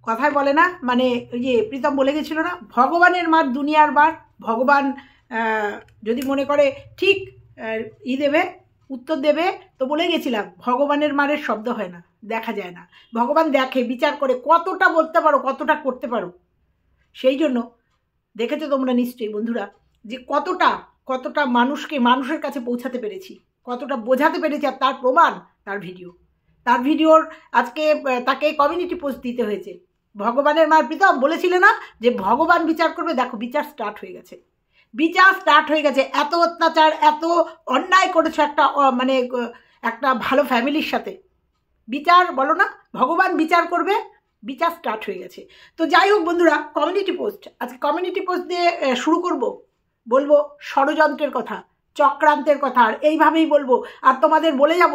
কথায় বলে না, মানে ওই যে প্রীতম বলে গেছিল না, ভগবানের মার দুনিয়ার বার। ভগবান যদি মনে করে ঠিক দেবে, উত্তর দেবে, তো বলে গেছিলাম ভগবানের মারের শব্দ হয় না, দেখা যায় না। ভগবান দেখে, বিচার করে কতটা বলতে পারো, কতটা করতে পারো। সেই জন্য দেখেছো তোমরা নিশ্চয়ই বন্ধুরা যে কতটা মানুষের কাছে পৌঁছাতে পেরেছি, কতটা বোঝাতে পেরেছি। আর তার প্রমাণ তার ভিডিওর আজকে তাকে কমিউনিটি পোস্ট দিতে হয়েছে। ভগবানের মার প্রীতম বলেছিলে না যে ভগবান বিচার করবে, দেখো বিচার স্টার্ট হয়ে গেছে। এত অত্যাচার, এত অন্যায় করেছো একটা ভালো ফ্যামিলির সাথে। বিচার বলো না, ভগবান বিচার করবে, বিচার স্টার্ট হয়ে গেছে। তো যাই হোক বন্ধুরা, আজকে কমিউনিটি পোস্ট দিয়ে শুরু করব। বলবো ষড়যন্ত্রের কথা, চক্রান্তের কথা, আর এইভাবেই বলবো। আর তোমাদের বলে যাব,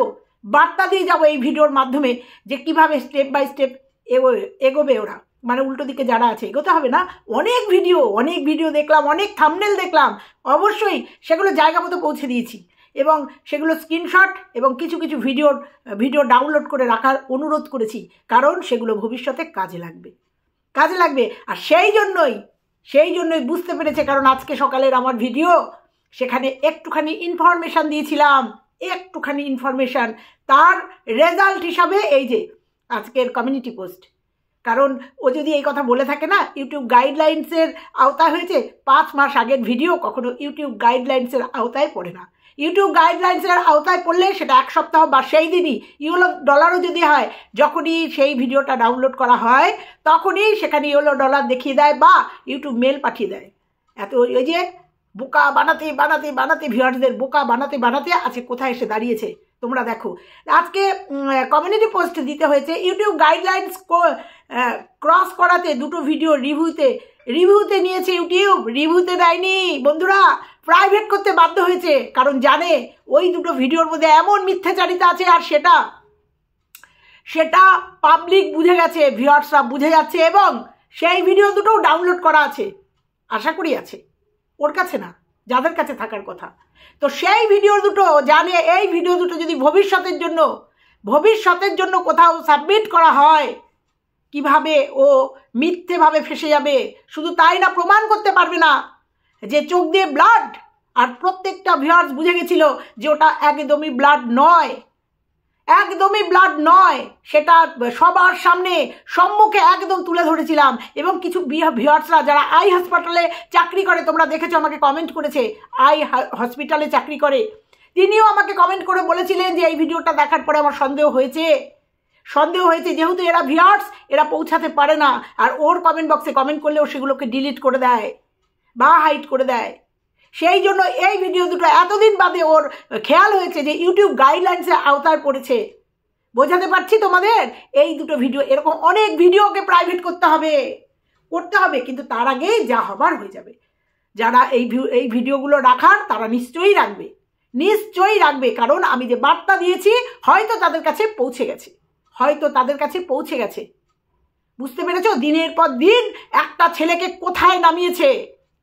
বার্তা দিয়ে যাব এই ভিডিওর মাধ্যমে যে কিভাবে স্টেপ বাই স্টেপ এগোবে ওরা। মানে উল্টো দিকে যারা আছে, এগোতে হবে না। অনেক ভিডিও দেখলাম, অনেক থাম্বনেল দেখলাম, অবশ্যই সেগুলো জায়গা মতো পৌঁছে দিয়েছি এবং সেগুলো স্ক্রিনশট এবং কিছু ভিডিও ডাউনলোড করে রাখার অনুরোধ করেছি, কারণ সেগুলো ভবিষ্যতে কাজে লাগবে। আর সেই জন্যই বুঝতে পেরেছে, কারণ আজকে সকালের আমার ভিডিও, সেখানে একটুখানি ইনফরমেশান দিয়েছিলাম, তার রেজাল্ট হিসাবে এই যে আজকের কমিউনিটি পোস্ট। কারণ ও যদি এই কথা বলে থাকে না, ইউটিউব গাইডলাইন্সের আওতায় হয়েছে, 5 মাস আগের ভিডিও কখনো ইউটিউব গাইডলাইন্সের আওতায় পড়ে না। ইউটিউব গাইডলাইন্সের আওতায় পড়লে সেটা 1 সপ্তাহ বা সেই দিনই $, যদি হয়, যখনই সেই ভিডিওটা ডাউনলোড করা হয় তখনই সেখানে $, দেখিয়ে দেয় বা ইউটিউব মেল পাঠিয়ে দেয়। এত ওই যে বোকা বানাতে ভিউয়ার্সদের বোকা বানাতে আজকে কোথায় এসে দাঁড়িয়েছে তোমরা দেখো। আজকে কমিউনিটি পোস্ট দিতে হয়েছে ইউটিউব গাইডলাইন্স ক্রস করাতে। দুটো ভিডিও রিভিউতে নিয়েছে ইউটিউব, রিভিউতে দেয়নি বন্ধুরা, প্রাইভেট করতে বাধ্য হয়েছে। কারণ জানে ওই দুটো ভিডিওর মধ্যে এমন মিথ্যাচারিতা আছে, আর সেটা পাবলিক বুঝে গেছে, ভিউয়ার্সরা বুঝে যাচ্ছে, এবং সেই ভিডিও দুটোও ডাউনলোড করা আছে, আশা করি আছে, ওর কাছে না, যাদের কাছে থাকার কথা। তো সেই ভিডিও দুটো জানে, এই ভিডিও দুটো যদি ভবিষ্যতের জন্য কোথাও সাবমিট করা হয়, কিভাবে ও মিথ্যেভাবে ফেসে যাবে। শুধু তাই না, প্রমাণ করতে পারবে না যে চোখ দিয়ে ব্লাড। আর প্রত্যেকটা ভিউয়ার্স বুঝে গেছিল যে ওটা একদমই ব্লাড নয়, সেটা সবার সম্মুখে একদম তুলে ধরেছিলাম। এবং কিছু ভিউয়ার্সরা যারা আই হাসপাতালে চাকরি করে, তোমরা দেখেছো, আমাকে কমেন্ট করেছে, আই হসপিটালে চাকরি করে, তিনিও আমাকে কমেন্ট করে বলেছিলেন যে এই ভিডিওটা দেখার পরে আমার সন্দেহ হয়েছে, যেহেতু এরা ভিউয়ার্স, এরা পৌঁছাতে পারে না, আর ওর কমেন্ট বক্সে কমেন্ট করলেও সেগুলোকে ডিলিট করে দেয় বা হাইড করে দেয়। সেই জন্য এই ভিডিও দুটো এতদিন বাদে ওর খেয়াল হয়েছে যে ইউটিউব গাইডলাইন্সের আওতায় পড়েছে। বোঝাতে পারছি তোমাদের? এই দুটো ভিডিও, এরকম অনেক ভিডিওকে প্রাইভেট করতে হবে, কিন্তু তার আগে যা হবার হয়ে যাবে। যারা এই ভিডিওগুলো রাখার, তারা নিশ্চয়ই রাখবে, কারণ আমি যে বার্তা দিয়েছি হয়তো তাদের কাছে পৌঁছে গেছে। বুঝতে পেরেছো? দিনের পর দিন একটা ছেলেকে কোথায় নামিয়েছে।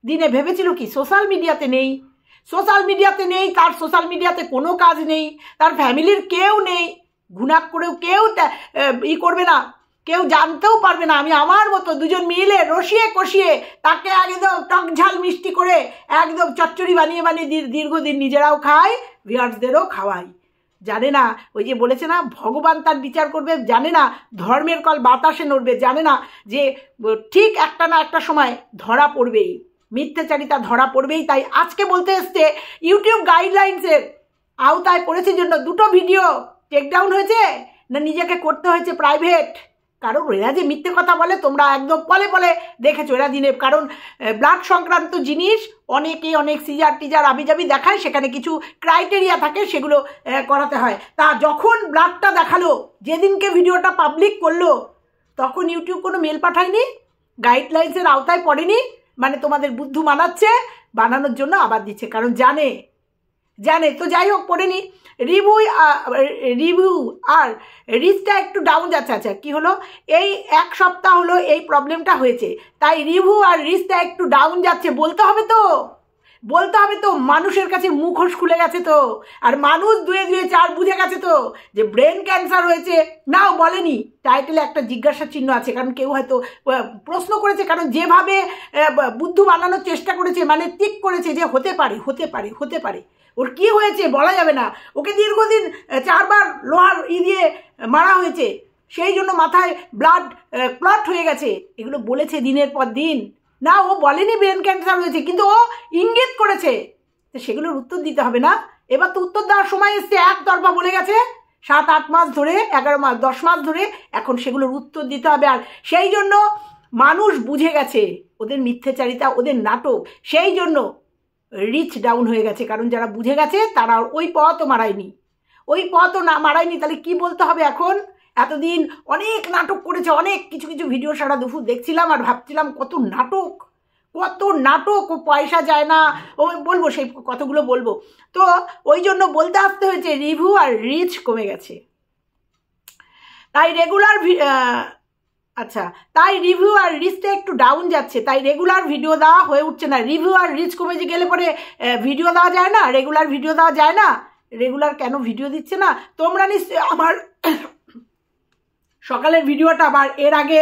দিনে ভেবেছিল কি সোশ্যাল মিডিয়াতে নেই, তার সোশ্যাল মিডিয়াতে কোনো কাজ নেই, তার ফ্যামিলির কেউ নেই, গুনাহ করেও কেউ করবে না, কেউ জানতেও পারবে না। আমি আমার মতো দুজন মিলে রসিয়ে কষিয়ে তাকে একদম টক ঝাল মিষ্টি করে একদম চচ্চড়ি বানিয়ে দীর্ঘদিন নিজেরাও খাই, ভিউয়ার্সদেরও খাওয়াই। জানে না, ওই যে বলেছে না ভগবান তার বিচার করবে, জানে না ধর্মের কল বাতাসে নড়বে, জানে না যে ঠিক একটা না একটা সময় ধরা পড়বেই, মিথ্যাচারিতা ধরা পড়বেই। তাই আজকে বলতে এসছে ইউটিউব গাইডলাইন্সের আওতায় পড়েছে জন্য দুটো ভিডিও টেকডাউন হয়েছে, না নিজেকে করতে হয়েছে প্রাইভেট। কারণ এরা যে মিথ্যে কথা বলে, তোমরা একদম পলে দেখেছো এরা দিনে। কারণ ব্লাড সংক্রান্ত জিনিস অনেকে অনেক সিজার আবিজাবি দেখায়, সেখানে কিছু ক্রাইটেরিয়া থাকে, সেগুলো করাতে হয়। তা যখন ব্লাডটা দেখালো, যেদিনকে ভিডিওটা পাবলিক করলো, তখন ইউটিউব কোনো মেল পাঠায়নি, গাইডলাইন্সের আওতায় পড়েনি, মানে তোমাদের বুদ্ধু বানানোর জন্য আবার দিচ্ছে, কারণ জানে। তো যাই হোক, পড়েনি। রিভিউ আর রিচটা একটু ডাউন যাচ্ছে। আচ্ছা, কি হলো, এই 1 সপ্তাহ হলো এই প্রবলেমটা হয়েছে, তাই রিভিউ আর রিচটা একটু ডাউন যাচ্ছে, বলতে হবে তো। বলতে হবে তো, মানুষের কাছে মুখোশ খুলে গেছে তো, আর মানুষ 2-2-4 বুঝে গেছে তো যে ব্রেন ক্যান্সার হয়েছে। নাও বলেনি, টাইটেলে একটা জিজ্ঞাসা চিহ্ন আছে, কারণ কেউ হয়তো প্রশ্ন করেছে, কারণ যেভাবে বুদ্ধু বানানোর চেষ্টা করেছে, মানে ঠিক করেছে যে হতে পারে হতে পারে হতে পারে। ওর কি হয়েছে বলা যাবে না, ওকে দীর্ঘদিন 4 বার লোহার দিয়ে মারা হয়েছে, সেই জন্য মাথায় ব্লাড ক্লট হয়ে গেছে, এগুলো বলেছে দিনের পর দিন। না, ও বলেনি ব্রেন ক্যান্সার হয়েছে, কিন্তু ও ইঙ্গিত করেছে, তো সেগুলোর উত্তর দিতে হবে না? এবার তো উত্তর দেওয়ার সময় এসছে, একতরফা বলে গেছে 7-8 মাস ধরে, 11 মাস 10 মাস ধরে, এখন সেগুলোর উত্তর দিতে হবে। আর সেই জন্য মানুষ বুঝে গেছে ওদের মিথ্যাচারিতা, ওদের নাটক, সেই জন্য রিচ ডাউন হয়ে গেছে। কারণ যারা বুঝে গেছে তারা ওই পথও মারায়নি, ওই পথও না মারায়নি, তাহলে কি বলতে হবে এখন? এতদিন অনেক নাটক করেছে, অনেক কিছু কিছু ভিডিও সারা দুপুর দেখছিলাম আর ভাবছিলাম কত নাটক, কত নাটক, ও পয়সা যায় না, ও বলবো সেই কতগুলো বলবো। তো ওই জন্য বলতে আসতে হয়েছে রিভিউ আর রিচ কমে গেছে, তাই রেগুলার আচ্ছা, তাই রিভিউ আর রিচটা একটু ডাউন যাচ্ছে, তাই রেগুলার ভিডিও দেওয়া হয়ে উঠছে না। রিভিউ আর রিচ কমে গেলে পরে ভিডিও দেওয়া যায় না, রেগুলার ভিডিও দেওয়া যায় না। রেগুলার কেন ভিডিও দিচ্ছে না? তোমরা নিশ্চয়ই আমার সকালের ভিডিওটা আবার এর আগে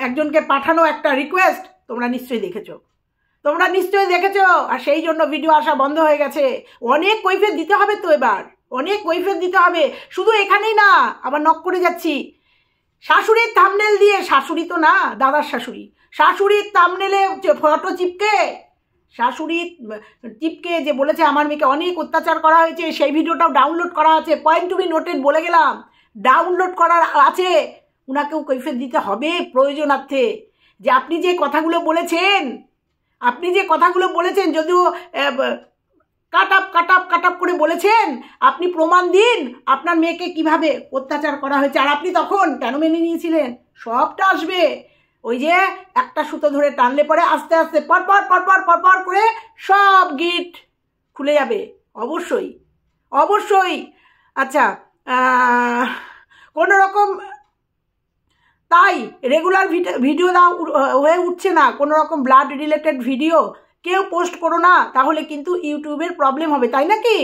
একজনকে পাঠানো একটা রিকোয়েস্ট তোমরা নিশ্চয়ই দেখেছো, আর সেই জন্য ভিডিও আসা বন্ধ হয়ে গেছে। অনেক কৈফিয়ত দিতে হবে তো, এবার অনেক কৈফিয়ত দিতে হবে, শুধু এখানেই না, আবার নক করে যাচ্ছি। শাশুড়ির থাম্বনেল দিয়ে, শাশুড়ি তো না, দাদার শাশুড়ি, শাশুড়ির থাম্বনেলে ফটো চিপকে যে বলেছে আমার মেয়েকে অনেক অত্যাচার করা হয়েছে, সেই ভিডিওটাও ডাউনলোড করা আছে। পয়েন্ট টু বি নোটেড বলে গেলাম, ডাউনলোড করার আছে। উনাকেও কৈফিয়ত দিতে হবে প্রয়োজনার্থে, যে আপনি যে কথাগুলো বলেছেন, যদিও কাট আপ করে বলেছেন, আপনি প্রমাণ দিন আপনার মেয়েকে কিভাবে অত্যাচার করা হয়েছে, আর আপনি তখন কেন মেনে নিয়েছিলেন। সবটা আসবে, ওই যে একটা সুতো ধরে টানলে পরে আস্তে আস্তে পরপর করে সব গিট খুলে যাবে, অবশ্যই। আচ্ছা, কোনো রকম তাই রেগুলার ভিডিও দাও হয়ে উঠছে না, কোনো রকম ব্লাড রিলেটেড ভিডিও কেউ পোস্ট করো না, তাহলে কিন্তু ইউটিউবের প্রবলেম হবে, তাই নাকি?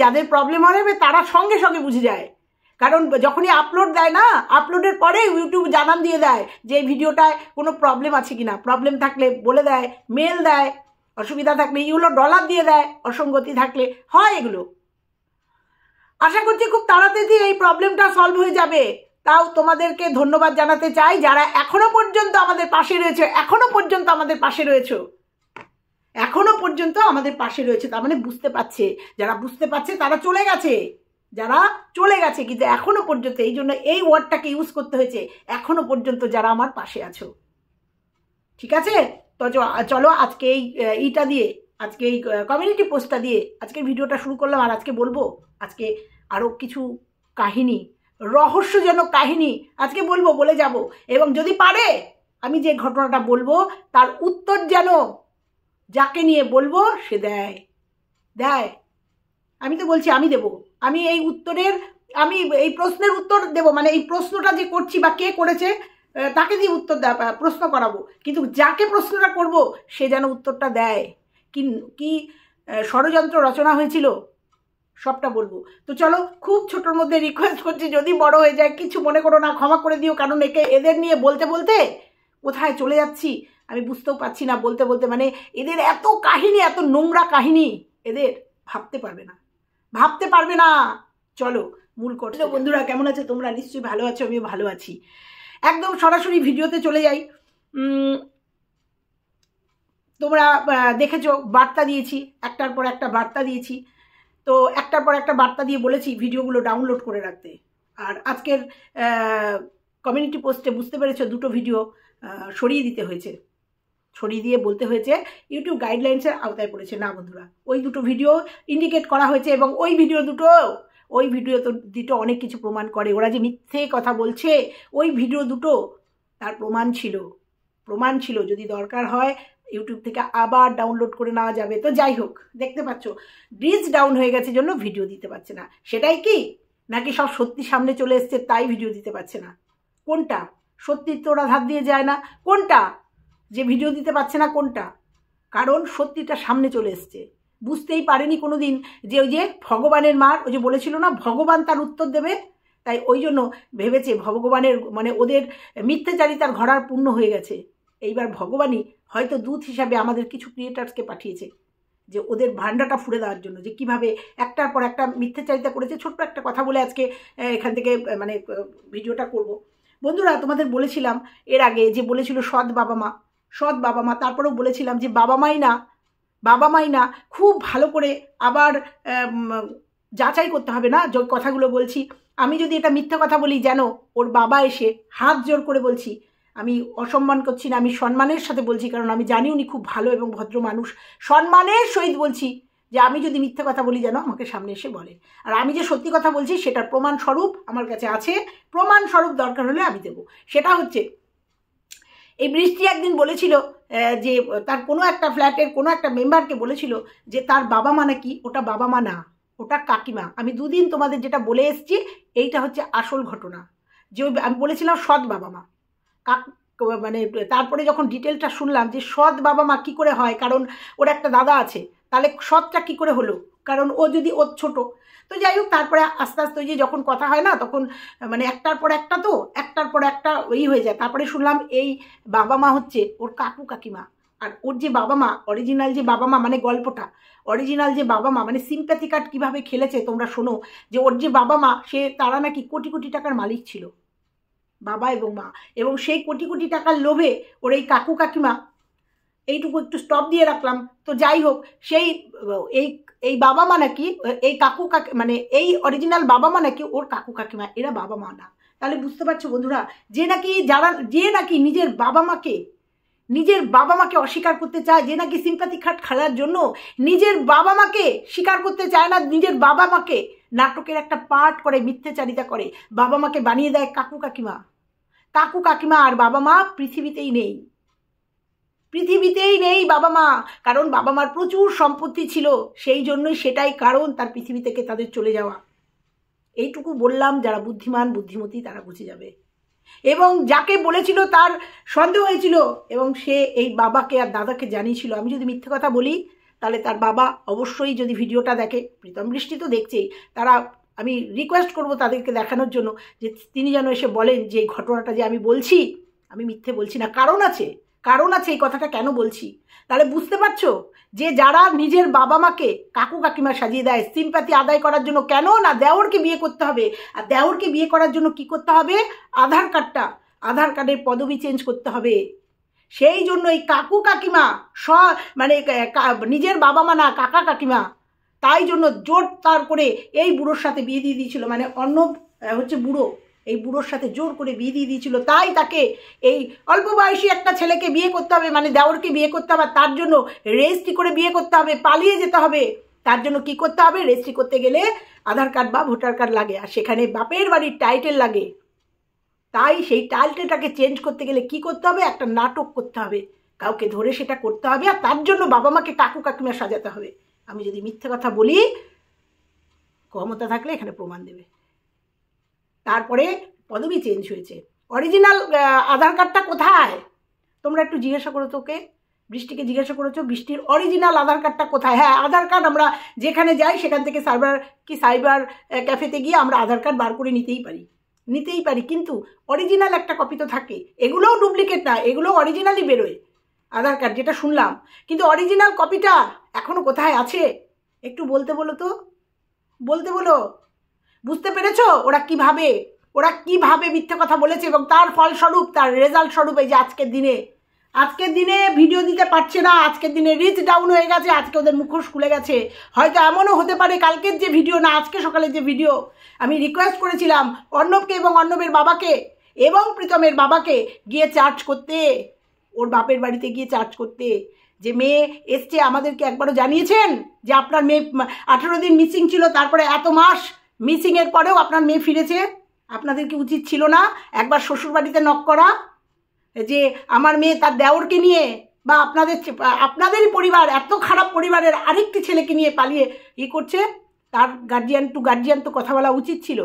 যাদের প্রবলেম হবে তারা সঙ্গে সঙ্গে বুঝে যায়, কারণ যখনই আপলোড দেয় না, আপলোডের পরে ইউটিউব জানান দিয়ে দেয় যে এই ভিডিওটায় কোনো প্রবলেম আছে কিনা। প্রবলেম থাকলে বলে দেয়, মেল দেয়, অসুবিধা থাকলে $ডলার দিয়ে দেয়, অসঙ্গতি থাকলে হয়। এগুলো আশা করছি খুব তাড়াতাড়ি এই প্রবলেমটা সলভ হয়ে যাবে। তাও তোমাদেরকে ধন্যবাদ জানাতে চাই যারা এখনো পর্যন্ত আমাদের পাশে রয়েছে, তার মানে বুঝতে পারছে, যারা বুঝতে পারছে তারা চলে গেছে, কিন্তু এখনো পর্যন্ত, এই জন্য এই ওয়ার্ডটাকে ইউজ করতে হয়েছে, এখনো পর্যন্ত যারা আমার পাশে আছো। ঠিক আছে, তো চলো আজকে এইটা দিয়ে, আজকে এই কমিউনিটি পোস্টটা দিয়ে আজকের ভিডিওটা শুরু করলাম। আর আজকে বলবো, আজকে আরও কিছু কাহিনী, রহস্যজনক কাহিনী আজকে বলে যাব, এবং যদি পারে আমি যে ঘটনাটা বলবো তার উত্তর যেন যাকে নিয়ে বলবো সে দেয়। আমি তো বলছি আমি দেব, আমি এই প্রশ্নের উত্তর দেব, মানে এই প্রশ্নটা যে করছি বা কে করেছে তাকে দিয়ে উত্তর প্রশ্ন করাবো, কিন্তু যাকে প্রশ্নটা করব সে যেন উত্তরটা দেয়। কি ষড়যন্ত্র রচনা হয়েছিল সবটা বলবো। তো চলো, খুব ছোটোর মধ্যে রিকোয়েস্ট করছি, যদি বড় হয়ে যায় কিছু মনে করো না, ক্ষমা করে দিও, কারণ এদের নিয়ে বলতে কোথায় চলে যাচ্ছি আমি বুঝতেও পারছি না। বলতে মানে এদের এত কাহিনী, এত নোংরা কাহিনী, এদের ভাবতে পারবে না। চলো মূল কথা। বন্ধুরা কেমন আছে তোমরা? নিশ্চয়ই ভালো আছো, আমিও ভালো আছি। একদম সরাসরি ভিডিওতে চলে যাই। তোমরা দেখেছো বার্তা দিয়েছি, একটার পর একটা বার্তা দিয়েছি, তো একটার পর একটা বার্তা দিয়ে বলেছি ভিডিওগুলো ডাউনলোড করে রাখতে। আর আজকের কমিউনিটি পোস্টে বুঝতে পেরেছো 2টো ভিডিও সরিয়ে দিয়ে বলতে হয়েছে ইউটিউব গাইডলাইন্সের আওতায় পড়েছে। না বন্ধুরা, ওই 2টো ভিডিও ইন্ডিকেট করা হয়েছে, এবং ওই ভিডিও দুটো অনেক কিছু প্রমাণ করে। ওরা যে মিথ্যে কথা বলছে, ওই ভিডিও দুটো তার প্রমাণ ছিল। যদি দরকার হয় ইউটিউব থেকে আবার ডাউনলোড করে নেওয়া যাবে। তো যাই হোক, দেখতে পাচ্ছ রিচ ডাউন হয়ে গেছে জন্য ভিডিও দিতে পারছে না। সেটাই কি, নাকি সব সত্যি সামনে চলে এসছে তাই ভিডিও দিতে পারছে না? কোনটা সত্যি? তো ওরা ধার দিয়ে যায় না। কোনটা যে ভিডিও দিতে পারছে না? কোনটা? কারণ সত্যিটা সামনে চলে এসছে। বুঝতেই পারেনি কোনো দিন যে ওই যে ভগবানের মার ওই যে বলেছিল না ভগবান তার উত্তর দেবে, তাই ওই জন্য ভেবেছে ভগবানের মানে ওদের মিথ্যাচারিতার ঘোড়ার পূর্ণ হয়ে গেছে। এইবার ভগবানই হয়তো দূত হিসাবে আমাদের কিছু ক্রিয়েটার্সকে পাঠিয়েছে যে ওদের ভান্ডাটা ফুড়ে দেওয়ার জন্য, যে কিভাবে একটার পর একটা মিথ্যাচারিতা করেছে। ছোট্ট একটা কথা বলে আজকে এখান থেকে মানে ভিডিওটা করব। বন্ধুরা, তোমাদের বলেছিলাম এর আগে যে বলেছিল সৎ বাবা মা, তারপরেও বলেছিলাম যে বাবা মাই না খুব ভালো করে আবার যাচাই করতে হবে না যে কথাগুলো বলছি। আমি যদি এটা মিথ্যা কথা বলি যেন ওর বাবা এসে হাত জোর করে বলছি, আমি অসম্মান করছি না, আমি সম্মানের সাথে বলছি, কারণ আমি জানি উনি খুব ভালো এবং ভদ্র মানুষ। সম্মানের সহিত বলছি যে আমি যদি মিথ্যা কথা বলি যেন আমাকে সামনে এসে বলে। আর আমি যে সত্যি কথা বলছি সেটার প্রমাণস্বরূপ আমার কাছে আছে, প্রমাণস্বরূপ দরকার হলে আমি দেবো। সেটা হচ্ছে এই বৃষ্টি একদিন বলেছিল যে তার কোনো একটা ফ্ল্যাটের কোনো একটা মেম্বারকে বলেছিল যে তার বাবা মা নাকি ওটা বাবা মা না, ওটা কাকিমা। আমি দুদিন তোমাদের যেটা বলে এসছি এইটা হচ্ছে আসল ঘটনা, যে আমি বলেছিলাম সৎ বাবা মা মানে তারপরে যখন ডিটেলটা শুনলাম যে সৎ বাবা মা কী করে হয়, কারণ ওর একটা দাদা আছে, তাহলে সৎটা কী করে হলো, কারণ ও যদি ওর ছোট। তো যাই হোক, তারপরে আস্তে আস্তে ওই যে যখন কথা হয় না তখন মানে একটার পর একটা হয়ে যায়। তারপরে শুনলাম এই বাবা মা হচ্ছে ওর কাকু কাকিমা। আর ওর যে বাবা মা অরিজিনাল যে বাবা মা মানে গল্পটা অরিজিনাল যে বাবা মা মানে সিম্প্যাথি কার্ড কীভাবে খেলেছে তোমরা শোনো, যে ওর যে বাবা মা তারা নাকি কোটি কোটি টাকার মালিক ছিল, বাবা এবং মা, এবং সেই কোটি কোটি টাকার লোভে ওর এই কাকু কাকিমা, এইটুকু একটু স্টপ দিয়ে রাখলাম। তো যাই হোক, সেই এই বাবা মা নাকি এই কাকু মানে এই অরিজিনাল বাবা মা নাকি ওর কাকু কাকিমা, এরা বাবা মা না। তাহলে বুঝতে পারছো বন্ধুরা, যে নাকি নিজের বাবা মাকে অস্বীকার করতে চায়, যে নাকি সিম্প্যাথি কার্ড খেলার জন্য নিজের বাবা মাকে স্বীকার করতে চায় না, নিজের বাবা মাকে নাটকের একটা পার্ট করে মিথ্যাচারিতা করে বাবা মাকে বানিয়ে দেয় কাকু কাকিমা। আর বাবা মা পৃথিবীতেই নেই বাবা মা, কারণ বাবা মার প্রচুর সম্পত্তি ছিল, সেই জন্যই সেটাই কারণ তার পৃথিবী থেকে তাদের চলে যাওয়া। এইটুকু বললাম, যারা বুদ্ধিমান বুদ্ধিমতী তারা বুঝে যাবে। এবং যাকে বলেছিল তার সন্দেহ হয়েছিল এবং সে এই বাবাকে আর দাদাকে জানিয়েছিল আমি যদি মিথ্যে কথা বলি তাহলে তার বাবা অবশ্যই যদি ভিডিওটা দেখে, প্রীতম বৃষ্টি তো দেখছেই, তারা আমি রিকোয়েস্ট করব তাদেরকে দেখানোর জন্য যে তিনি যেন এসে বলেন যে এই ঘটনাটা যে আমি বলছি আমি মিথ্যে বলছি না, কারণ আছে এই কথাটা কেন বলছি। তাহলে বুঝতে পারছো যে যারা নিজের বাবা মাকে কাকু কাকিমা সাজিয়ে দেয় সিম্প্যাথি আদায় করার জন্য, কেন না দেওরকে বিয়ে করতে হবে, আর দেওরকে বিয়ে করার জন্য কি করতে হবে, আধার কার্ডের পদবি চেঞ্জ করতে হবে। সেই জন্য এই কাকু কাকিমা মানে নিজের বাবা মা না কাকা কাকিমা, তাই জন্য জোর তার করে এই বুড়োর সাথে বিয়ে দিয়ে দিয়েছিল, মানে অর্ণব হচ্ছে বুড়ো, এই বুড়োর সাথে জোর করে বিয়ে দিয়ে দিয়েছিল। তাই তাকে এই অল্প বয়সী একটা ছেলেকে বিয়ে করতে হবে, মানে দেওরকে বিয়ে করতে হবে, তার জন্য রেজিস্ট্রি করে বিয়ে করতে হবে, পালিয়ে যেতে হবে। তার জন্য কি করতে হবে, রেজিস্ট্রি করতে গেলে আধার কার্ড বা ভোটার কার্ড লাগে, আর সেখানে বাপের বাড়ির টাইটেল লাগে। তাই সেই টাইটেলটাকে চেঞ্জ করতে গেলে কি করতে হবে, একটা নাটক করতে হবে, কাউকে ধরে সেটা করতে হবে, আর তার জন্য বাবা মাকে কাকু কাকিমা সাজাতে হবে। আমি যদি মিথ্যে কথা বলি, ক্ষমতা থাকলে এখানে প্রমাণ দেবে। তারপরে পদবি চেঞ্জ হয়েছে। অরিজিনাল আধার কার্ডটা কোথায় তোমরা একটু জিজ্ঞাসা করো, তোকে বৃষ্টিকে জিজ্ঞাসা করেছো বৃষ্টির অরিজিনাল আধার কার্ডটা কোথায়। হ্যাঁ, আধার কার্ড আমরা যেখানে যাই সেখান থেকে সাইবার ক্যাফেতে গিয়ে আমরা আধার কার্ড বার করে নিতেই পারি, কিন্তু অরিজিনাল একটা কপি তো থাকে। এগুলোও ডুপ্লিকেট না, এগুলো অরিজিনালই বেরোয় আধার কার্ড, যেটা শুনলাম। কিন্তু অরিজিনাল কপিটা এখনো কোথায় আছে একটু বলতে বলো। বুঝতে পেরেছো ওরা কিভাবে মিথ্যে কথা বলেছে, এবং তার ফলস্বরূপ তার রেজাল্ট স্বরূপ এই যে আজকের দিনে ভিডিও দিতে পারছে না, আজকের দিনে রিচ ডাউন হয়ে গেছে, আজকে ওদের মুখোশ খুলে গেছে। হয়তো এমনও হতে পারে কালকের যে ভিডিও না আজকে সকালের যে ভিডিও, আমি রিকোয়েস্ট করেছিলাম অর্ণবকে এবং অর্ণবের বাবাকে এবং প্রীতমের বাবাকে গিয়ে চার্জ করতে, ওর বাপের বাড়িতে গিয়ে চার্জ করতে, যে মেয়ে এসছে আমাদেরকে একবারও জানিয়েছেন যে আপনার মেয়ে 18 দিন মিসিং ছিল, তারপরে এত মাস মিসিংয়ের পরেও আপনার মেয়ে ফিরেছে। আপনাদের কি উচিত ছিল না একবার শ্বশুরবাড়িতে নক করা, যে আমার মেয়ে তার দেওরকে নিয়ে বা আপনাদেরই পরিবার, এত খারাপ পরিবারের আরেকটি ছেলেকে নিয়ে পালিয়ে করছে, তার গার্জিয়ান তো কথা বলা উচিত ছিল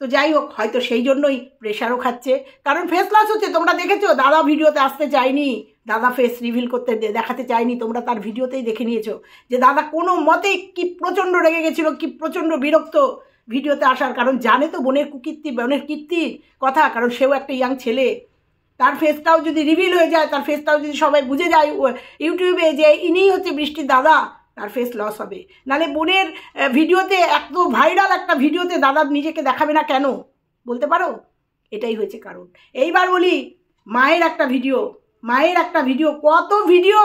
তো যাই হোক, হয়তো সেই জন্যই প্রেশারও খাচ্ছে, কারণ ফেস লস হচ্ছে। তোমরা দেখেছো দাদা ভিডিওতে আসতে চায়নি, দাদা ফেস রিভিল করতে দেখাতে চায়নি, তোমরা তার ভিডিওতেই দেখে নিয়েছো যে দাদা কোনো মতেই কি প্রচণ্ড রেগে গেছিলো, কি প্রচণ্ড বিরক্ত ভিডিওতে আসার, কারণ জানে তো বোনের কুকীর্তি, বোনের কীর্তির কথা, কারণ সেও একটা ইয়াং ছেলে। তার ফেসটাও যদি রিভিল হয়ে যায়, তার ফেসটাও যদি সবাই বুঝে যায় ইউটিউবে যে ইনিই হচ্ছে বৃষ্টির দাদা, তার ফেস লস হবে। নাহলে বোনের ভিডিওতে এত ভাইরাল একটা ভিডিওতে দাদা নিজেকে দেখাবে না কেন বলতে পারো? এটাই হয়েছে কারণ। এইবার বলি মায়ের একটা ভিডিও, কত ভিডিও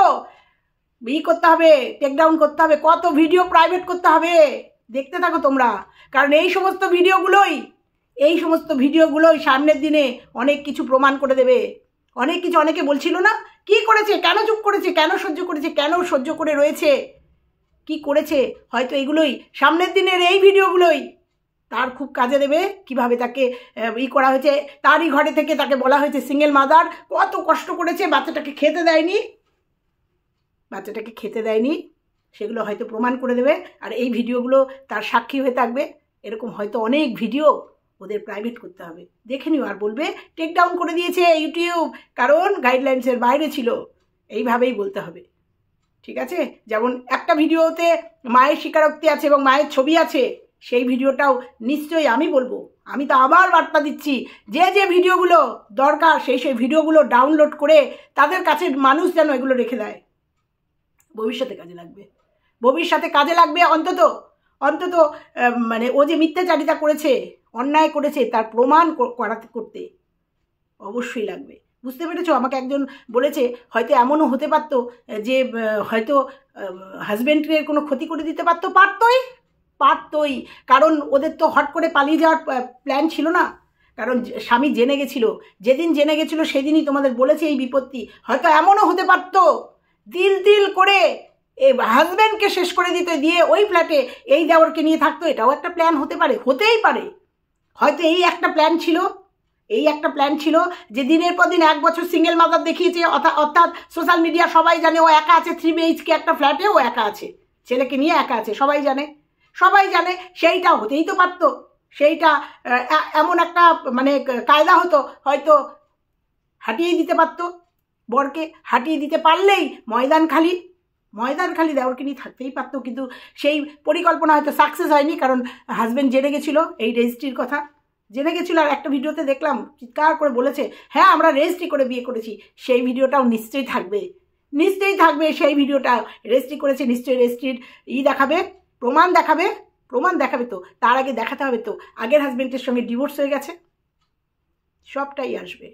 করতে হবে, টেকডাউন করতে হবে, কত ভিডিও প্রাইভেট করতে হবে, দেখতে থাকো তোমরা। কারণ এই সমস্ত ভিডিওগুলোই সামনের দিনে অনেক কিছু প্রমাণ করে দেবে। অনেক কিছু, অনেকে বলছিল না কি করেছে, কেন চুপ করেছে, কেন সহ্য করেছে, কেন সহ্য করে রয়েছে, কি করেছে, হয়তো এগুলোই সামনের দিনের এই ভিডিওগুলোই তার খুব কাজে দেবে। কিভাবে তাকে করা হয়েছে, তারই ঘরে থেকে তাকে বলা হয়েছে সিঙ্গেল মাদার, কত কষ্ট করেছে, বাচ্চাটাকে খেতে দেয়নি, সেগুলো হয়তো প্রমাণ করে দেবে। আর এই ভিডিওগুলো তার সাক্ষী হয়ে থাকবে। এরকম হয়তো অনেক ভিডিও ওদের প্রাইভেট করতে হবে, দেখে নিও। আর বলবে টেকডাউন করে দিয়েছে ইউটিউব, কারণ গাইডলাইন্সের বাইরে ছিল, এইভাবেই বলতে হবে, ঠিক আছে? যেমন একটা ভিডিওতে মায়ের স্বীকারোক্তি আছে এবং মায়ের ছবি আছে, সেই ভিডিওটাও নিশ্চয়ই আমি বলবো। আমি তো আবার বার্তা দিচ্ছি, যে ভিডিওগুলো দরকার সেই ভিডিওগুলো ডাউনলোড করে তাদের কাছে মানুষ যেন এগুলো রেখে দেয়, ভবিষ্যতে কাজে লাগবে। অন্তত মানে ও যে মিথ্যাচারিতা করেছে, অন্যায় করেছে, তার প্রমাণ করতে অবশ্যই লাগবে। বুঝতে পেরেছো? আমাকে একজন বলেছে হয়তো এমনও হতে পারতো যে হয়তো হাজব্যান্ডের কোনো ক্ষতি করে দিতে পারতোই, কারণ ওদের তো হট করে পালিয়ে যাওয়ার প্ল্যান ছিল না, কারণ স্বামী জেনে গেছিল, যেদিন জেনে গেছিল সেদিনই তোমাদের বলেছে এই বিপত্তি। হয়তো এমনও হতে পারতো দিল করে এই হাজব্যান্ডকে শেষ করে দিয়ে ওই ফ্ল্যাটে এই দেওরকে নিয়ে থাকতো, এটাও একটা প্ল্যান হতেই পারে। হয়তো এই একটা প্ল্যান ছিল যে দিনের পর দিন 1 বছর সিঙ্গেল মাদার দেখিয়েছে, অর্থাৎ সোশ্যাল মিডিয়া সবাই জানে ও একা আছে, 3 BHK একটা ফ্ল্যাটে ও একা আছে, ছেলেকে নিয়ে একা আছে, সবাই জানে। সেইটা হতেই তো পারতো, সেইটা এমন একটা মানে কায়দা হতো, হয়তো হাঁটিয়ে দিতে পারতো, বরকে হাঁটিয়ে দিতে পারলেই ময়দান খালি দেওরকে নিয়ে থাকতেই পারতো। কিন্তু সেই পরিকল্পনা হয়তো সাকসেস হয়নি, কারণ হাজব্যান্ড জেনে গেছিলো এই রেজিস্ট্রির কথা, আর একটা ভিডিওতে দেখলাম চিৎকার করে বলেছে হ্যাঁ আমরা রেজিস্ট্রি করে বিয়ে করেছি। সেই ভিডিওটাও নিশ্চয়ই থাকবে, সেই ভিডিওটা রেজিস্ট্রি করেছে নিশ্চয়ই, রেজিস্ট্রির দেখাবে, প্রমাণ দেখাবে তো। তার আগে দেখাতে হবে তো আগের হাজব্যান্ডের সঙ্গে ডিভোর্স হয়ে গেছে, সবটাই আসবে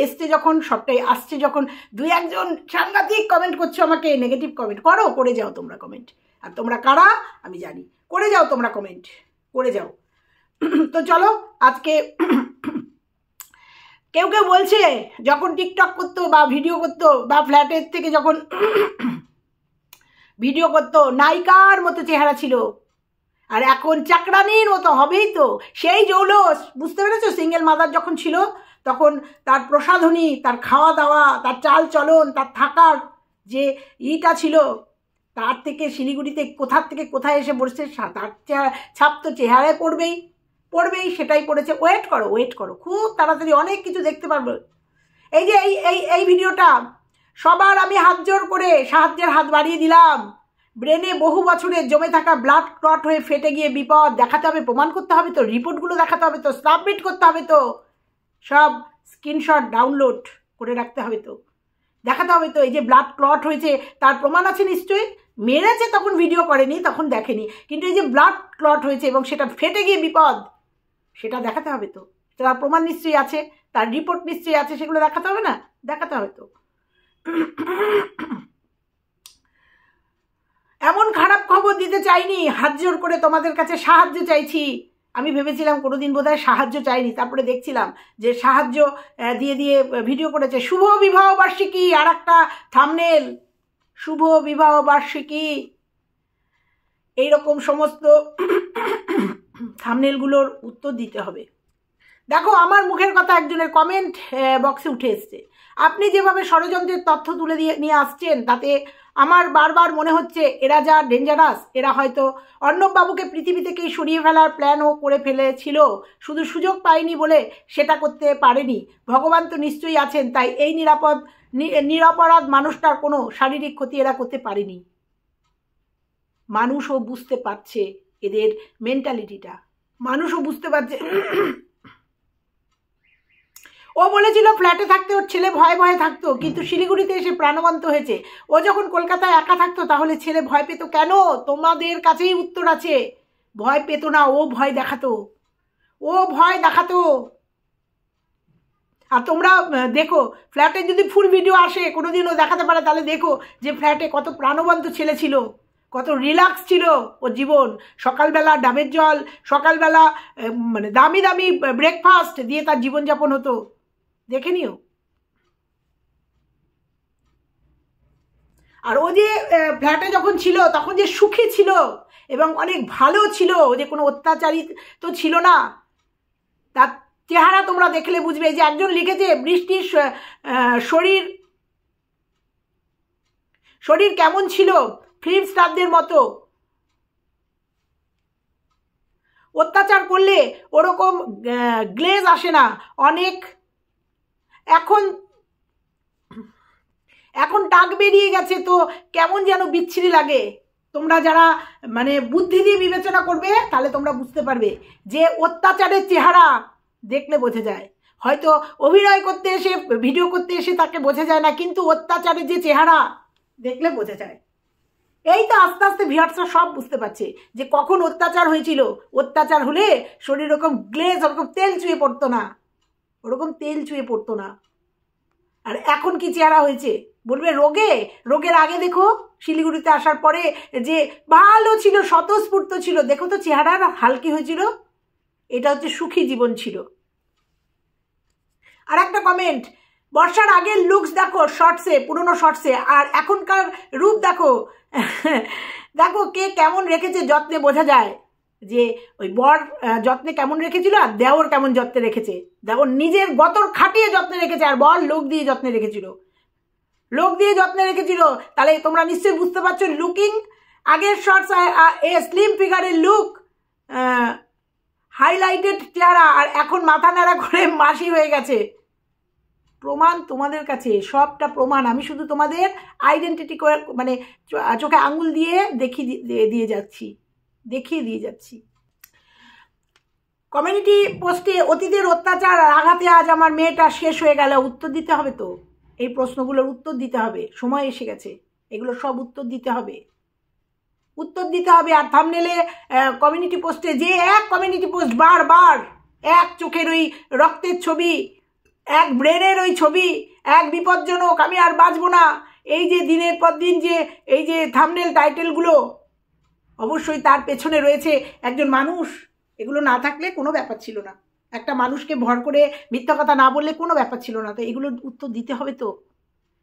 এসছে যখন, সবটাই আসছে যখন। 2-1 জন সাংঘাতিক কমেন্ট করছো আমাকে, নেগেটিভ কমেন্ট করে যাও তোমরা কমেন্ট, আর তোমরা কারা আমি জানি, করে যাও তোমরা কমেন্ট করে যাও। তো চলো আজকে কেউ বলছে যখন টিকটক করতো বা ভিডিও করতো বা ফ্ল্যাটের থেকে যখন ভিডিও করতো নায়িকার মতো চেহারা ছিল, আর এখন চাকরানির মতো হবেই তো। সেই জৌলস, বুঝতে পেরেছো? সিঙ্গেল মাদার যখন ছিল তখন তার প্রসাধনী, তার খাওয়া দাওয়া, তার চাল চলন, তার থাকার যে ছিল, তার থেকে শিলিগুড়িতে কোথার থেকে কোথায় এসে বসছে, তার ছাপ তো চেহারায় পড়বেই, সেটাই পড়েছে। ওয়েট করো, খুব তাড়াতাড়ি অনেক কিছু দেখতে পারবো। এই যে এই ভিডিওটা সবার আমি হাত জোর করে সাহায্যের হাত বাড়িয়ে দিলাম। ব্রেনে বহু বছরের জমে থাকা ব্লাড ক্লট হয়ে ফেটে গিয়ে বিপদ, দেখাতে হবে, প্রমাণ করতে হবে তো, রিপোর্টগুলো দেখাতে হবে তো, সাবমিট করতে হবে তো, সব স্ক্রিনশট ডাউনলোড করে রাখতে হবে তো, দেখাতে হবে তো। এই যে ব্লাড ক্লট হয়েছে তার প্রমাণ আছে নিশ্চয়ই, মেরেছে তখন ভিডিও করেনি, তখন দেখেনি, কিন্তু এই যে ব্লাড ক্লট হয়েছে এবং সেটা ফেটে গিয়ে বিপদ, সেটা দেখাতে হবে তো, তার প্রমাণ নিশ্চয়ই আছে, তার রিপোর্ট নিশ্চয়ই আছে, সেগুলো দেখাতে হবে না? দেখাতে হবে তো। এমন খারাপ খবর দিতে চাইনি, হাত জোর করে তোমাদের কাছে সাহায্য চাইছি। আমি ভেবেছিলাম কোনোদিন বোধহয় সাহায্য চাইনি, তারপরে দেখছিলাম যে সাহায্য দিয়ে ভিডিও করেছে। শুভ বিবাহ বার্ষিকী, আর একটা থাম্বনেল, শুভ বিবাহ বার্ষিকী, এইরকম সমস্ত থাম্বনেলগুলোর উত্তর দিতে হবে। দেখো আমার মুখের কথা একজনের কমেন্ট বক্সে উঠে এসছে, আপনি যেভাবে ষড়যন্ত্রের তথ্য তুলে নিয়ে আসছেন তাতে আমার বারবার মনে হচ্ছে এরা যা ডেঞ্জারাস, এরা হয়তো অর্ণববাবুকে পৃথিবী থেকেই সরিয়ে ফেলার প্ল্যানও করে ফেলেছিল, শুধু সুযোগ পায়নি বলে সেটা করতে পারেনি। ভগবান তো নিশ্চয়ই আছেন, তাই এই নিরপরাধ মানুষটার কোনো শারীরিক ক্ষতি এরা করতে পারেনি। মানুষও বুঝতে পারছে এদের মেন্টালিটিটা, মানুষও বুঝতে পারছে। ও বলেছিল ফ্ল্যাটে থাকতে ওর ছেলে ভয়ে ভয়ে থাকতো, কিন্তু শিলিগুড়িতে এসে প্রাণবন্ত হয়েছে। ও যখন কলকাতায় একা থাকতো তাহলে ছেলে ভয় পেত কেন? তোমাদের কাছেই উত্তর আছে। ভয় পেত না, ও ভয় দেখাতো, ও ভয় দেখাতো। আর তোমরা দেখো, ফ্ল্যাটে যদি ফুল ভিডিও আসে কোনোদিনও দেখাতে পারে, তাহলে দেখো যে ফ্ল্যাটে কত প্রাণবন্ত ছেলে ছিল, কত রিল্যাক্স ছিল ওর জীবন। সকালবেলা ডাবের জল, সকালবেলা মানে দামি দামি ব্রেকফাস্ট দিয়ে তার জীবনযাপন হতো, দেখে নিও। আর ও যে ফ্ল্যাটে যখন ছিল তখন যে সুখী ছিল এবং অনেক ভালো ছিল, যে কোনো অত্যাচারী তো ছিল না। তার চেহারা তোমরা দেখলে বুঝবে। যে একজন লিখেছে বৃষ্টির শরীর কেমন ছিল, ফিল্ম স্টারদের মতো। অত্যাচার করলে ওরকম গ্লেজ আসে না অনেক। এখন টাক বেরিয়ে গেছে তো কেমন যেন বিচ্ছিরি লাগে। তোমরা যারা মানে বুদ্ধি দিয়ে বিবেচনা করবে তাহলে তোমরা বুঝতে পারবে যে অত্যাচারের চেহারা দেখলে বোঝা যায়। হয়তো অভিনয় করতে এসে, ভিডিও করতে এসে তাকে বোঝা যায় না, কিন্তু অত্যাচারের যে চেহারা দেখলে বোঝা যায়। এই তো আস্তে আস্তে ভিউয়ার্সরা সব বুঝতে পারছে যে কখন অত্যাচার হয়েছিল। অত্যাচার হলে শরীর ওরকম গ্লেজ, ওরকম তেল চুয়ে পড়তো না, ওরকম তেল চুয়ে পড়তো না। আর এখন কি চেহারা হয়েছে বলবে? রোগের আগে দেখো, শিলিগুড়িতে আসার পরে যে ভালো ছিল, স্বতঃস্ফূর্ত ছিল, দেখো তো চেহারার হাল কি হয়েছিল। এটা হচ্ছে সুখী জীবন ছিল। আর একটা কমেন্ট, বর্ষার আগের লুকস দেখো শর্টসে, পুরনো শর্টসে, আর এখনকার রূপ দেখো। দেখো কে কেমন রেখেছে যত্নে, বোঝা যায় যে ওই বর যত্নে কেমন রেখেছিল আর দেওর কেমন যত্নে রেখেছে। দেখো নিজের গতর খাটিয়ে যত্নে রেখেছে, আর বর লোক দিয়ে যত্নে রেখেছিল, লোক দিয়ে যত্নে রেখেছিল। তাহলে তোমরা নিশ্চয়ই বুঝতে পারছো লুকিং, আগের শর্টস এ স্লিম ফিগারের লুক, হাইলাইটেড চেহারা, আর এখন মাথা নাড়া করে মাসি হয়ে গেছে। প্রমাণ তোমাদের কাছে, সবটা প্রমাণ। আমি শুধু তোমাদের আইডেন্টিটি করে মানে চোখে আঙুল দিয়ে দেখিয়ে দিয়ে যাচ্ছি। কমিউনিটি পোস্টে অতীতের অত্যাচার আর আঘাতে আজ আমার মেয়েটা শেষ হয়ে গেল। উত্তর দিতে হবে তো, এই প্রশ্নগুলোর উত্তর দিতে হবে। সময় এসে গেছে, এগুলো সব উত্তর দিতে হবে। আর থাম্বনেলে কমিউনিটি পোস্টে যে এক কমিউনিটি পোস্ট বারবার এক চোখের ওই রক্তের ছবি, এক ব্রেনের ওই ছবি, এক বিপজ্জনক, আমি আর বাঁচবো না, এই যে দিনের পর দিন যে এই যে থাম্বনেল টাইটেলগুলো, অবশ্যই তার পেছনে রয়েছে একজন মানুষ। এগুলো না থাকলে কোনো ব্যাপার ছিল না। একটা মানুষকে ভর করে মিথ্যা কথা না বললে কোনো ব্যাপার ছিল না। তো এগুলোর উত্তর দিতে হবে তো,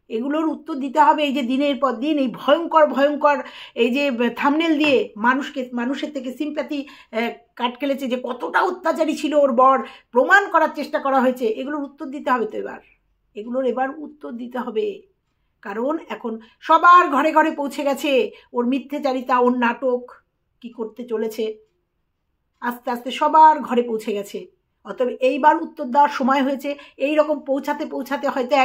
এগুলোর উত্তর দিতে হবে। এই যে দিনের পর দিন এই ভয়ঙ্কর এই যে থাম্বনেল দিয়ে মানুষের থেকে সিম্প্যাথি কাট খেলেছে, যে কতটা অত্যাচারী ছিল ওর বর, প্রমাণ করার চেষ্টা করা হয়েছে। এগুলোর উত্তর দিতে হবে তো এবার উত্তর দিতে হবে। কারণ এখন সবার ঘরে ঘরে পৌঁছে গেছে ওর মিথ্যেচারিতা, ওর নাটক কি করতে চলেছে, আস্তে আস্তে সবার ঘরে পৌঁছে গেছে। অতএব এইবার উত্তর দেওয়ার সময় হয়েছে। এই রকম পৌঁছাতে হয়তো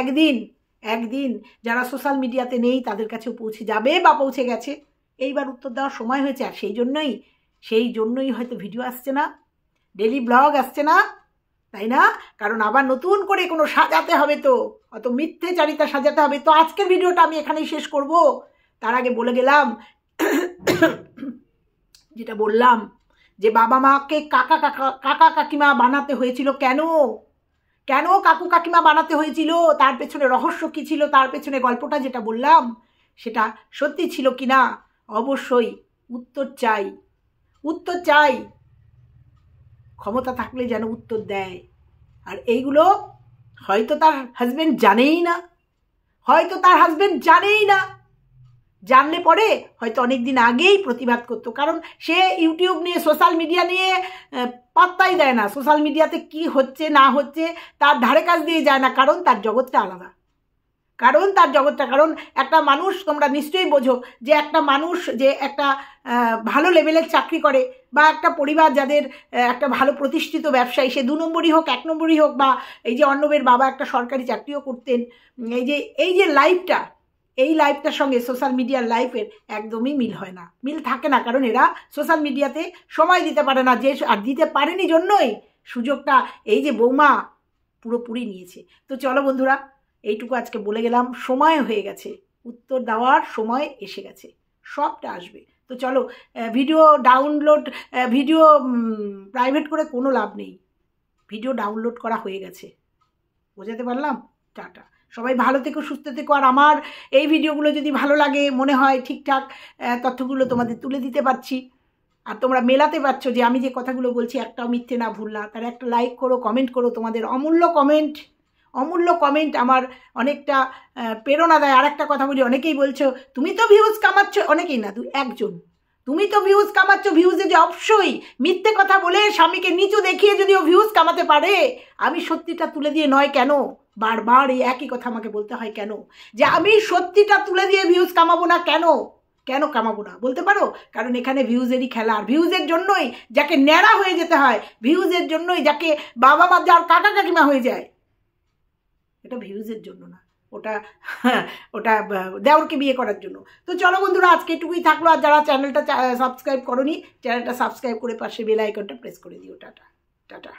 একদিন যারা সোশ্যাল মিডিয়াতে নেই তাদের কাছেও পৌঁছে যাবে বা পৌঁছে গেছে। এইবার উত্তর দেওয়ার সময় হয়েছে। আর সেই জন্যই হয়তো ভিডিও আসছে না, ডেলি ব্লগ আসছে না, তাই না? কারণ আবার নতুন করে কোনো সাজাতে হবে, তো অত মিথ্যেচারিতা সাজাতে হবে। তো আজকের ভিডিওটা আমি এখানেই শেষ করব। তার আগে বলে গেলাম, যেটা বললাম, যে বাবা মাকে কাকা কাকিমা বানাতে হয়েছিল কেন কাকু কাকিমা বানাতে হয়েছিল, তার পেছনে রহস্য কি ছিল, তার পেছনে গল্পটা যেটা বললাম সেটা সত্যি ছিল কিনা, অবশ্যই উত্তর চাই। ক্ষমতা থাকলে যেন উত্তর দেয়। আর এইগুলো হয়তো তার হাজবেন্ড জানেই না, জানলে পরে হয়তো অনেক দিন আগেই প্রতিবাদ করতো। কারণ সে ইউটিউব নিয়ে, সোশ্যাল মিডিয়া নিয়ে পাত্তাই দেয় না। সোশ্যাল মিডিয়াতে কি হচ্ছে না হচ্ছে তার ধারে কাছ দিয়ে যায় না, কারণ তার জগৎটা আলাদা। কারণ তার জগৎটা, কারণ একটা মানুষ, তোমরা নিশ্চয়ই বোঝো যে একটা মানুষ যে একটা ভালো লেভেলের চাকরি করে, বা একটা পরিবার যাদের একটা ভালো প্রতিষ্ঠিত ব্যবসায়ী, সে 2 নম্বরই হোক 1 নম্বরই হোক, বা এই যে অর্ণবের বাবা একটা সরকারি চাকরিও করতেন, এই যে লাইফটা, এই লাইফটার সঙ্গে সোশ্যাল মিডিয়ার লাইফের একদমই মিল হয় না, মিল থাকে না, কারণ এরা সোশ্যাল মিডিয়াতে সময় দিতে পারে না, যে আর দিতে পারেনি জন্যই সুযোগটা এই যে বৌমা পুরোপুরি নিয়েছে। তো চলো বন্ধুরা, এইটুকু আজকে বলে গেলাম, সময় হয়ে গেছে, উত্তর দেওয়ার সময় এসে গেছে, সবটা আসবে। তো চলো, ভিডিও প্রাইভেট করে কোনো লাভ নেই, ভিডিও ডাউনলোড করা হয়ে গেছে, বোঝাতে পারলাম? টাটা, সবাই ভালো থেকো, সুস্থ থেকো। আর আমার এই ভিডিওগুলো যদি ভালো লাগে, মনে হয় ঠিকঠাক তথ্যগুলো তোমাদের তুলে দিতে পারছি, আর তোমরা মেলাতে পারছো যে আমি যে কথাগুলো বলছি একটাও মিথ্যে না, ভুল না, তার একটা লাইক করো, কমেন্ট করো, তোমাদের অমূল্য কমেন্ট আমার অনেকটা প্রেরণা দেয়। আর একটা কথা বলি, অনেকেই বলছো তুমি তো ভিউজ কামাচ্ছ, অনেকেই না, একজন, তুমি তো ভিউজ কামাচ্ছ, ভিউজে যে অবশ্যই মিথ্যে কথা বলে স্বামীকে নিচু দেখিয়ে যদি ও ভিউজ কামাতে পারে, আমি সত্যিটা তুলে দিয়ে নয় কেন, বারবার এই একই কথা আমাকে বলতে হয় কেন, যে আমি সত্যিটা তুলে দিয়ে ভিউজ কামাবো না কেন, কেন কামাবো না বলতে পারো? কারণ এখানে ভিউজেরই খেলা, আর ভিউজের জন্যই যাকে ন্যাড়া হয়ে যেতে হয়, ভিউজের জন্যই যাকে বাবা মা যার কাকা কাকিমা হয়ে যায়, এটা ভিউজের জন্য না, ওটা দেওরকে বিয়ে করার জন্য। তো চলো বন্ধুরা, আজকে এটুকুই থাকলো। আর যারা চ্যানেলটা সাবস্ক্রাইব করোনি, চ্যানেলটা সাবস্ক্রাইব করে পাশে বেল আইকনটা প্রেস করে দিও। Tata tata.